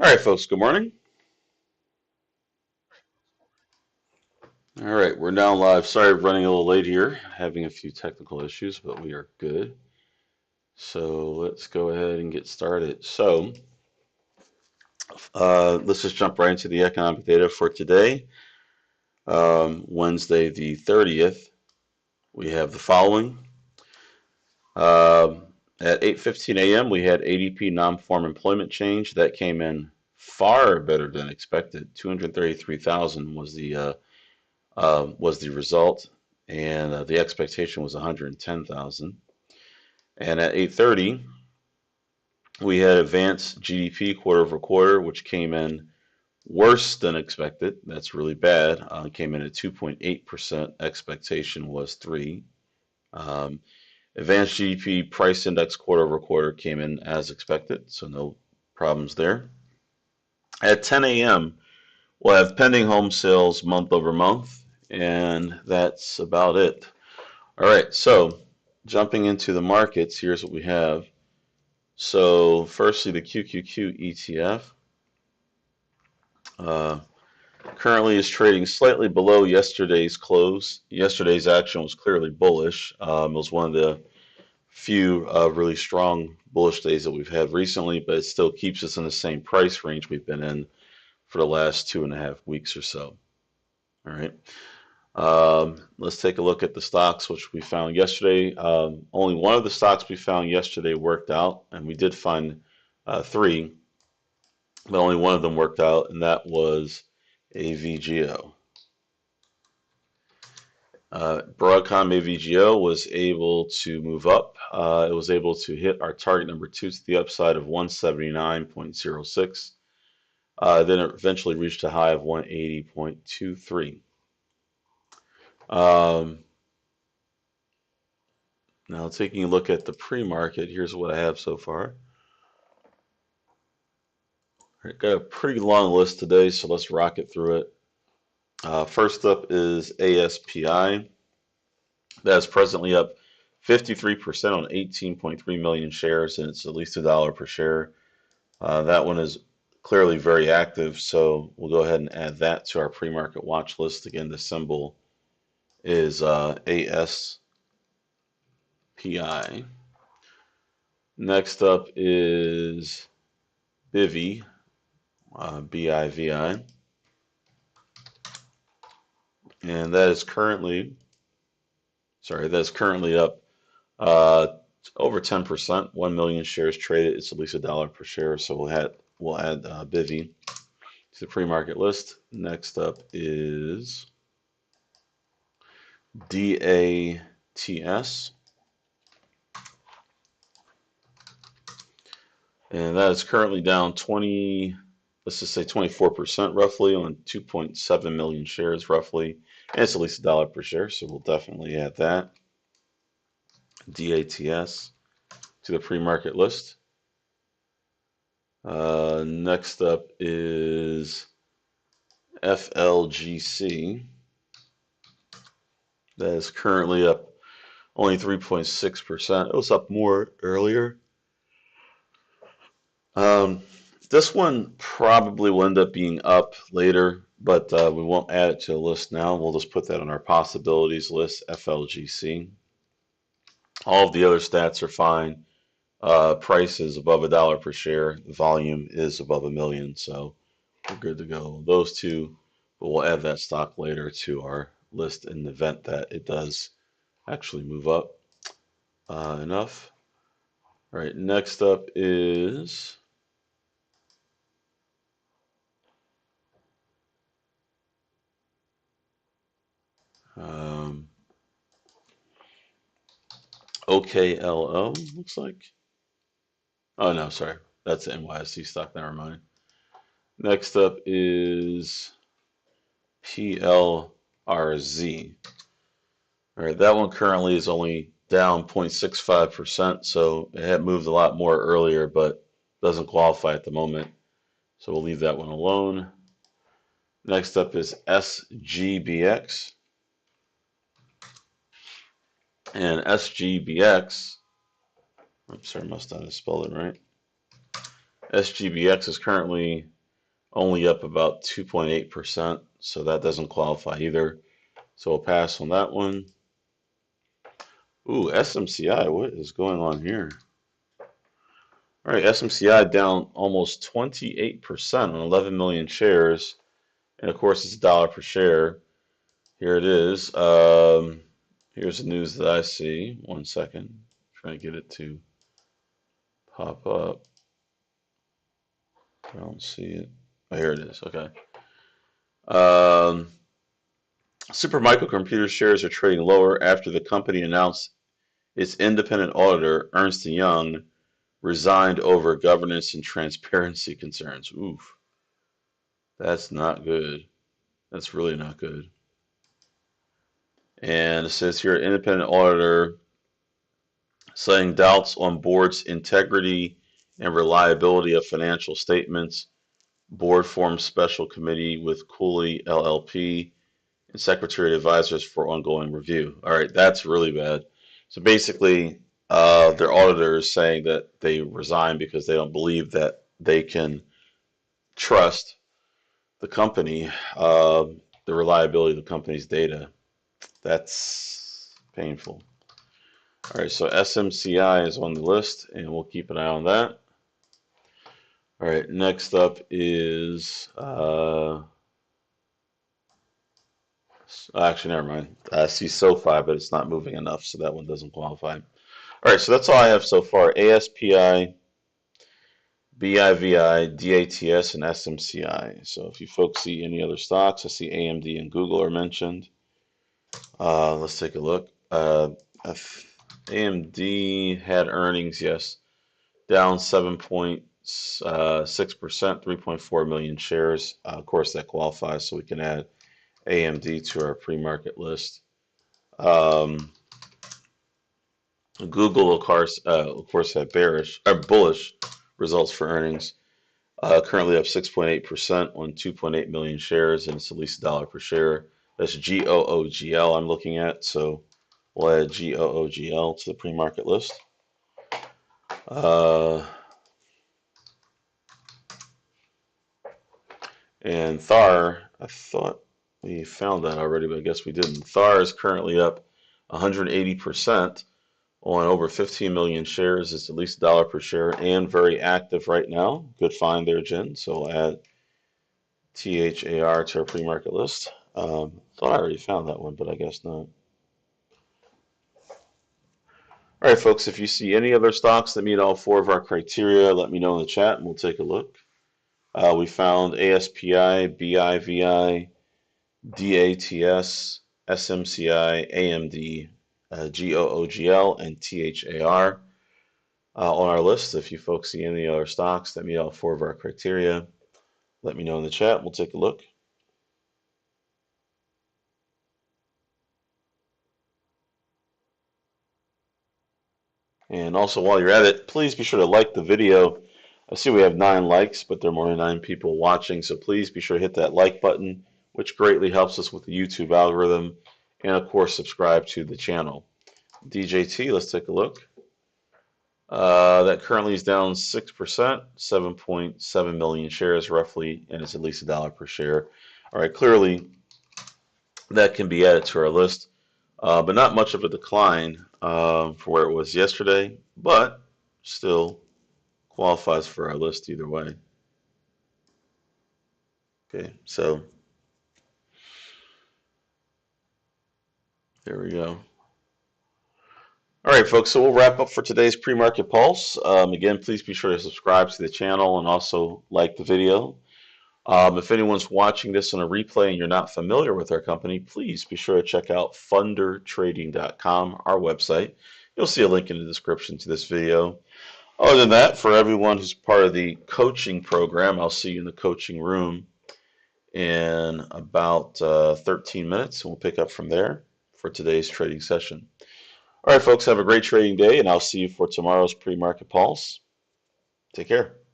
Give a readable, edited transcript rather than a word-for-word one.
All right, folks, good morning. All right, we're now live. Sorry, running a little late here, having a few technical issues, but we are good. So let's go ahead and get started. Let's just jump right into the economic data for today, Wednesday the 30th. We have the following. At 8:15 a.m., we had ADP non-farm employment change that came in far better than expected. 233,000 was the result, and the expectation was 110,000. And at 8:30, we had advanced GDP quarter over quarter, which came in worse than expected. That's really bad. It came in at 2.8%. Expectation was 3. Um, Advanced GDP price index quarter over quarter came in as expected, so no problems there. At 10 a.m., we'll have pending home sales month over month, and that's about it. All right, so jumping into the markets, here's what we have. So firstly, the QQQ ETF uh, currently is trading slightly below yesterday's close. Yesterday's action was clearly bullish. It was one of the few really strong bullish days that we've had recently, but it still keeps us in the same price range we've been in for the last 2.5 weeks or so. All right. Let's take a look at the stocks which we found yesterday. Only one of the stocks we found yesterday worked out, and we did find three, but only one of them worked out, and that was AVGO. Broadcom AVGO was able to move up. It was able to hit our target number 2 to the upside of 179.06. Then it eventually reached a high of 180.23. Now taking a look at the pre-market, here's what I have so far. All right, got a pretty long list today, so let's rock it through it. First up is ASPI. That's presently up 53% on 18.3 million shares, and it's at least $1 per share. That one is clearly very active, so we'll go ahead and add that to our pre-market watch list. Again, the symbol is ASPI. Next up is BIVI, BIVI, and that's currently up over 10%. 1 million shares traded. It's at least $1 per share. So we'll add BIVI to the pre-market list. Next up is DATS, and that is currently down 20. Let's just say 24% roughly on 2.7 million shares roughly, and it's at least $1 per share. So we'll definitely add that DATS to the pre-market list. Next up is FLGC. That is currently up only 3.6%. It was up more earlier. This one probably will end up being up later, but we won't add it to the list now. We'll just put that on our possibilities list, FLGC. All of the other stats are fine. Price is above $1 per share. The volume is above 1 million, so we're good to go. Those two, but we'll add that stock later to our list in the event that it does actually move up enough. All right, next up is OKLO, looks like. Oh, no, sorry. That's the NYSE stock. Never mind. Next up is PLRZ. All right, that one currently is only down 0.65%, so it had moved a lot more earlier, but doesn't qualify at the moment. So we'll leave that one alone. Next up is SGBX. And SGBX, I'm sorry, I must not have spelled it right. SGBX is currently only up about 2.8%, so that doesn't qualify either. So we'll pass on that one. Ooh, SMCI, what is going on here? All right, SMCI down almost 28% on 11 million shares, and of course it's $1 per share. Here it is. Here's the news that I see. One second, trying to get it to pop up. I don't see it. Oh, here it is. Okay. Um, Super Microcomputer shares are trading lower after the company announced its independent auditor, Ernst& Young, resigned over governance and transparency concerns. Oof, that's not good. That's really not good. And it says here, independent auditor citing doubts on board's integrity and reliability of financial statements. Board forms special committee with Cooley LLP and secretary advisors for ongoing review. All right, that's really bad. So basically, their auditor is saying that they resign because they don't believe that they can trust the company, the reliability of the company's data. That's painful. All right, so SMCI is on the list, and we'll keep an eye on that. All right, next up is, actually, never mind. I see SoFi, but it's not moving enough, so that one doesn't qualify. All right, so that's all I have so far. ASPI, BIVI, DATS, and SMCI. So if you folks see any other stocks, I see AMD and Google are mentioned. Let's take a look. AMD had earnings, yes, down 7.6%, 3.4 million shares. Of course, that qualifies, so we can add AMD to our pre-market list. Google, of course, had bullish results for earnings. Currently up 6.8% on 2.8 million shares, and it's at least $1 per share. That's GOOGL I'm looking at, so we'll add GOOGL to the pre-market list. And THAR, I thought we found that already, but I guess we didn't. THAR is currently up 180% on over 15 million shares. It's at least $1 per share and very active right now. Good find there, Jen. So we'll add THAR to our pre-market list. Thought I already found that one, but I guess not. All right, folks, if you see any other stocks that meet all four of our criteria, let me know in the chat and we'll take a look. We found ASPI, BIVI, DATS, SMCI, AMD, GOOGL, and THAR on our list. If you folks see any other stocks that meet all four of our criteria, let me know in the chat. We'll take a look. And also, while you're at it, please be sure to like the video. I see we have 9 likes, but there are more than 9 people watching, so please be sure to hit that like button, which greatly helps us with the YouTube algorithm, and of course, subscribe to the channel. DJT, let's take a look. That currently is down 6%, 7.7 million shares roughly, and it's at least $1 per share. All right, clearly that can be added to our list, but not much of a decline for where it was yesterday, but still qualifies for our list either way. Okay, so there we go. All right, folks, so we'll wrap up for today's Pre-Market Pulse. Again, please be sure to subscribe to the channel and also like the video. If anyone's watching this on a replay and you're not familiar with our company, please be sure to check out fundertrading.com, our website. You'll see a link in the description to this video. Other than that, for everyone who's part of the coaching program, I'll see you in the coaching room in about 13 minutes, and we'll pick up from there for today's trading session. All right, folks, have a great trading day, and I'll see you for tomorrow's Pre-Market Pulse. Take care.